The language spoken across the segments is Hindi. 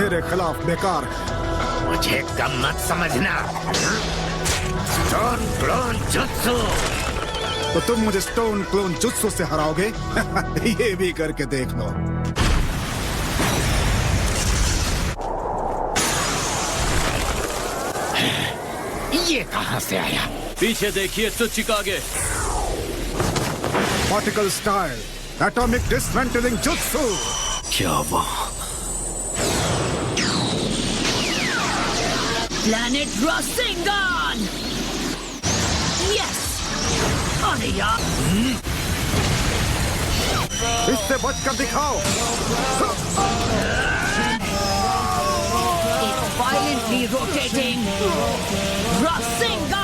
मेरे खिलाफ बेकार है। मुझे कम मत समझना। Stone clone jutsu. तो तुम मुझे स्टोन क्लोन जुत्सु से हराओगे? ये भी करके देख लो। ये कहां से आया? पीछे देखिए Tsuchikage. Particle style atomic dismantling jutsu. क्या वहाँ? Planet rasengan. यस। अरे यार, इससे बचकर दिखाओ। एक violently rotating rasengan.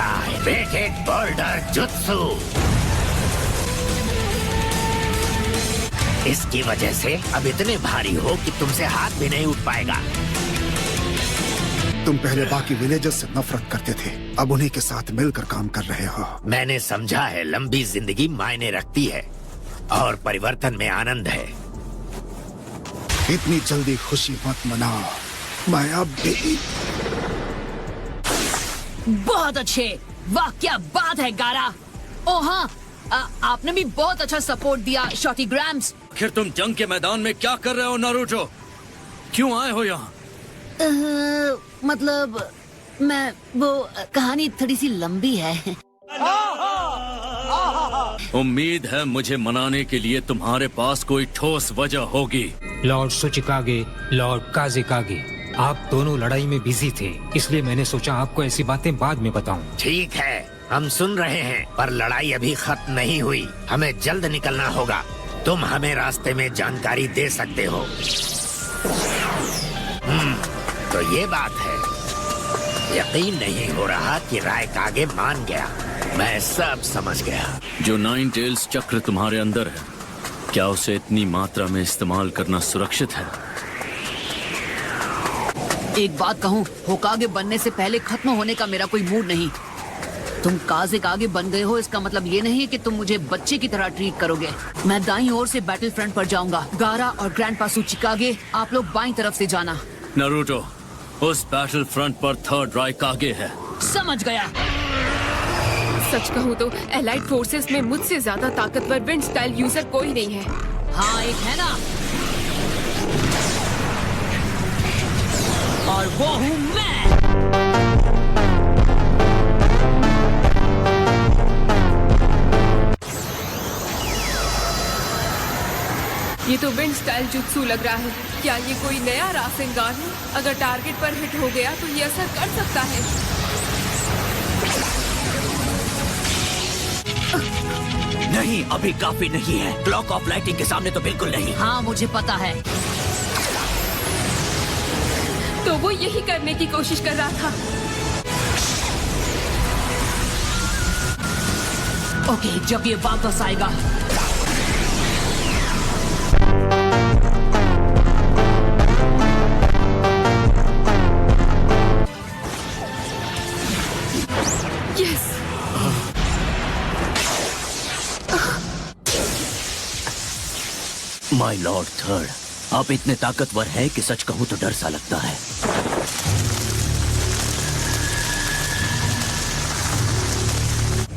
Activated boulder jutsu। इसकी वजह से अब इतने भारी हो कि तुमसे हाथ भी नहीं उठ पाएगा। तुम पहले बाकी विलेजर्स से नफरत करते थे, अब उन्हीं के साथ मिलकर काम कर रहे हो। मैंने समझा है लंबी जिंदगी मायने रखती है और परिवर्तन में आनंद है। इतनी जल्दी खुशी मत मनाओ, मैं अब भी। बहुत अच्छे, वाह क्या बात है गारा। ओ हाँ, आपने भी बहुत अच्छा सपोर्ट दिया शॉटी ग्राम्स। आखिर तुम जंग के मैदान में क्या कर रहे हो नारुतो? क्यों आए हो यहाँ? मतलब मैं वो कहानी थोड़ी सी लंबी है। उम्मीद है मुझे मनाने के लिए तुम्हारे पास कोई ठोस वजह होगी। लॉर्ड सुचिकागे, लॉर्ड काज़ेकागे, आप दोनों लड़ाई में बिजी थे, इसलिए मैंने सोचा आपको ऐसी बातें बाद में बताऊं। ठीक है, हम सुन रहे हैं, पर लड़ाई अभी खत्म नहीं हुई। हमें जल्द निकलना होगा। तुम हमें रास्ते में जानकारी दे सकते हो। तो ये बात है। यकीन नहीं हो रहा कि रायकागे मान गया। मैं सब समझ गया। जो नाइन टेल्स चक्र तुम्हारे अंदर है, क्या उसे इतनी मात्रा में इस्तेमाल करना सुरक्षित है? एक बात कहूँ, होकागे बनने से पहले खत्म होने का मेरा कोई मूड नहीं। तुम काज़ेकागे बन गए हो, इसका मतलब ये नहीं है कि तुम मुझे बच्चे की तरह ट्रीट करोगे। मैं दाईं ओर से बैटल फ्रंट पर जाऊंगा। गारा और ग्रैंडपा सुचिकागे, आप लोग बाईं तरफ से जाना। नारुतो, उस बैटल फ्रंट पर थर्ड रायकागे है। समझ गया। सच कहूँ तो एलाइड फोर्सेस में मुझसे ज्यादा ताकतवर विंड स्टाइल यूजर कोई नहीं है। हाँ, एक है ना, और वो हूँ मैं। ये तो विंड स्टाइल जुत्सु लग रहा है। क्या ये कोई नया रासेंगान है? अगर टारगेट पर हिट हो गया तो ये असर कर सकता है। नहीं, अभी काफी नहीं है। क्लॉक ऑफ लाइटिंग के सामने तो बिल्कुल नहीं। हाँ, मुझे पता है। तो वो यही करने की कोशिश कर रहा था। ओके, जब ये वापस आएगा। यस। माय लॉर्ड थर्ड, आप इतने ताकतवर हैं कि सच कहूं तो डर सा लगता है।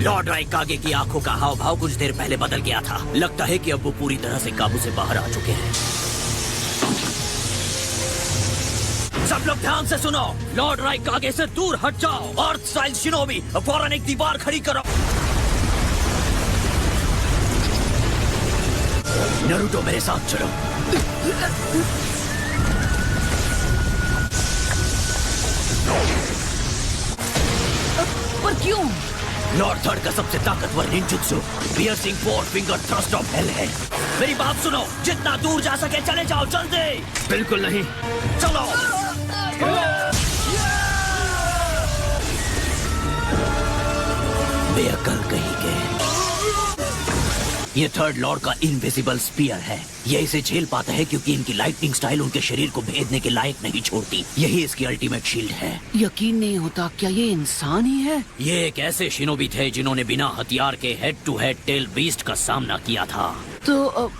लॉर्ड रायकागे की आंखों का हाव भाव कुछ देर पहले बदल गया था। लगता है कि अब वो पूरी तरह से काबू से बाहर आ चुके हैं। सब लोग ध्यान से सुनो। लॉर्ड रायकागे से दूर हट जाओ। अर्थ स्टाइल शिनोबी, फौरन एक दीवार खड़ी करो। नारुतो, मेरे साथ चलो। पर क्यों? लॉर्ड थर्ड का सबसे ताकतवर ninjutsu piercing four finger thrust of hell है। मेरी बात सुनो, जितना दूर जा सके चले जाओ, जल्दी। बिल्कुल नहीं, चलो। बेअकल कहीं के। ये थर्ड लॉर्ड का इनविजिबल स्पीयर है। ये इसे झेल पाता है क्योंकि इनकी लाइटनिंग स्टाइल उनके शरीर को भेदने के लायक नहीं छोड़ती। यही इसकी अल्टीमेट शील्ड है। यकीन नहीं होता, क्या ये इंसान ही है? ये एक ऐसे शिनोबी थे जिन्होंने बिना हथियार के head to head tail beast का सामना किया था। तो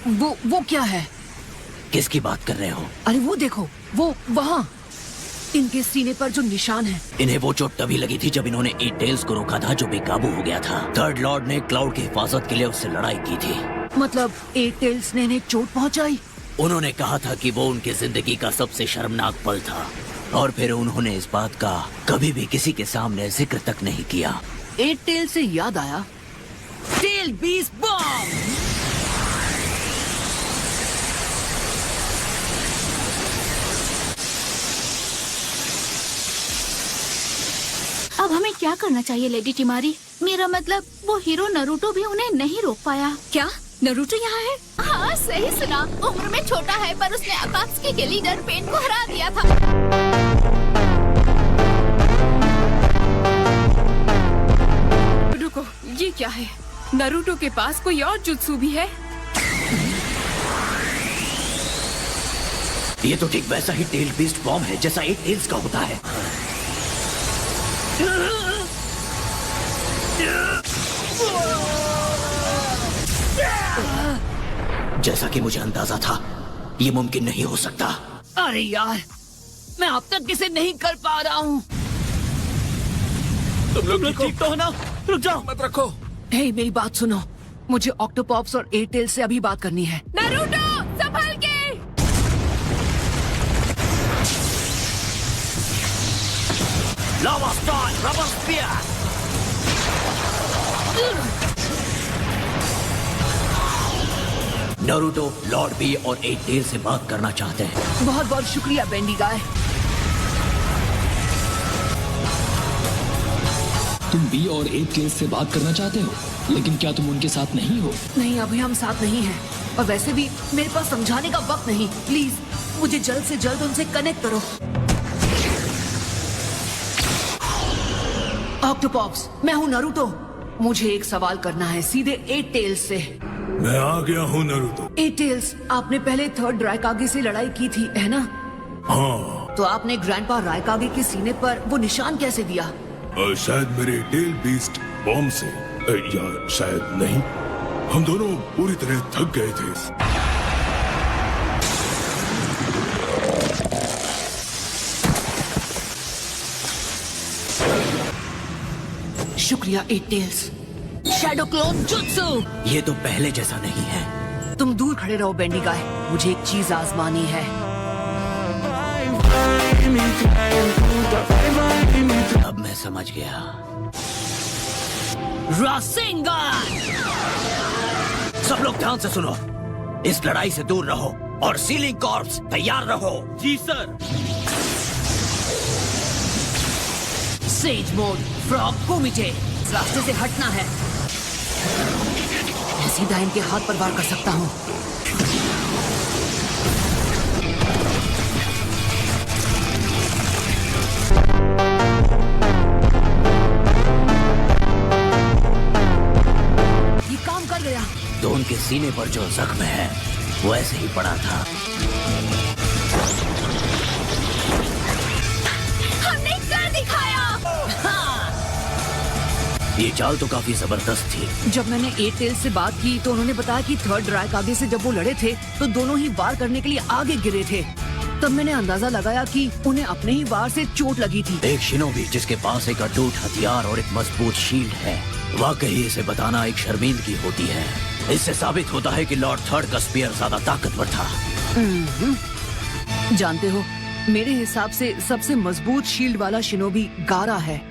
वो क्या है? किसकी बात कर रहे हो? अरे वो देखो, वो वहाँ इनके सीने पर जो निशान है। इन्हें वो चोट तभी लगी थी जब इन्होंने एट टेल्स को रोका था जो बेकाबू हो गया था। थर्ड लॉर्ड ने क्लाउड की हिफाजत के लिए उससे लड़ाई की थी। मतलब एट टेल्स ने इन्हें चोट पहुंचाई? उन्होंने कहा था कि वो उनकी जिंदगी का सबसे शर्मनाक पल था, और फिर उन्होंने इस बात का कभी भी किसी के सामने जिक्र तक नहीं किया। एट टेल से याद आया, टेल बीस्ट बॉम्ब! अब हमें क्या करना चाहिए लेडी टिमारी? मेरा मतलब वो हीरो नरूटो भी उन्हें नहीं रोक पाया। क्या नरूटो यहाँ है? हाँ सही सुना। उम्र में छोटा है पर उसने अकात्सुकी के लीडर पेन को हरा दिया था। रुको, ये क्या है? नरूटो के पास कोई और जुत्सु भी है? ये तो ठीक वैसा ही टेल बीस्ट बॉम्ब है जैसा एट टेल्स का होता है। जैसा कि मुझे अंदाजा था, ये मुमकिन नहीं हो सकता। अरे यार, मैं अब तक किसे नहीं कर पा रहा हूँ। तुम लोग ठीक तो हो ना? रुक जाओ, मत रखो। हे, मेरी बात सुनो, मुझे ऑक्टोपॉप्स और एट टेल से अभी बात करनी है। नरूटो संभल के! Lava star rubber spear. Naruto, Lord B और एट टेल से बात करना चाहते हैं। बहुत बहुत शुक्रिया बेंडी गाय। तुम बी और एट टेल्स से बात करना चाहते हो, लेकिन क्या तुम उनके साथ नहीं हो? नहीं, अभी हम साथ नहीं हैं, और वैसे भी मेरे पास समझाने का वक्त नहीं। प्लीज मुझे जल्द से जल्द उनसे कनेक्ट करो। ऑक्टोपॉप्स, मैं हूँ नारुतो। मुझे एक सवाल करना है सीधे एट टेल्स से। मैं आ गया हूँ नारुतो। एट टेल्स, आपने पहले थर्ड रायकागे से लड़ाई की थी, है ना? हाँ। तो आपने ग्रैंडपा रायकागे के सीने पर वो निशान कैसे दिया? शायद मेरे टेल बीस्ट बॉम्ब से, या शायद नहीं। हम दोनों पूरी तरह थक गए थे। शुक्रिया एट टेल्स। शैडो क्लोन जुत्सु! ये तो पहले जैसा नहीं है। तुम दूर खड़े रहो बेंडी गाय, मुझे एक चीज आजमानी है। अब मैं समझ गया। रासेंगन! सब लोग ध्यान से सुनो, इस लड़ाई से दूर रहो और सीलिंग कॉर्प्स तैयार रहो। जी सर। सेज मोड, फ्रॉग कोमिटे, इस रास्ते से हटना है। मैं सीधा इनके हाथ पर वार कर सकता हूँ। ये काम कर गया। तो उनके सीने पर जो जख्म है वो ऐसे ही पड़ा था। हमने कर दिखाया। ये चाल तो काफी जबरदस्त थी। जब मैंने एट टेल से बात की तो उन्होंने बताया कि थर्ड रायकागे से जब वो लड़े थे तो दोनों ही वार करने के लिए आगे गिरे थे। तब मैंने अंदाजा लगाया कि उन्हें अपने ही वार से चोट लगी थी। एक शिनोबी जिसके पास एक अटूट हथियार और एक मजबूत शील्ड है, वाकई इसे बताना एक शर्मिंदगी होती है। इससे साबित होता है कि लॉर्ड थर्ड का स्पीयर ज्यादा ताकतवर था। जानते हो, मेरे हिसाब से सबसे मजबूत शील्ड वाला शिनोबी गारा है।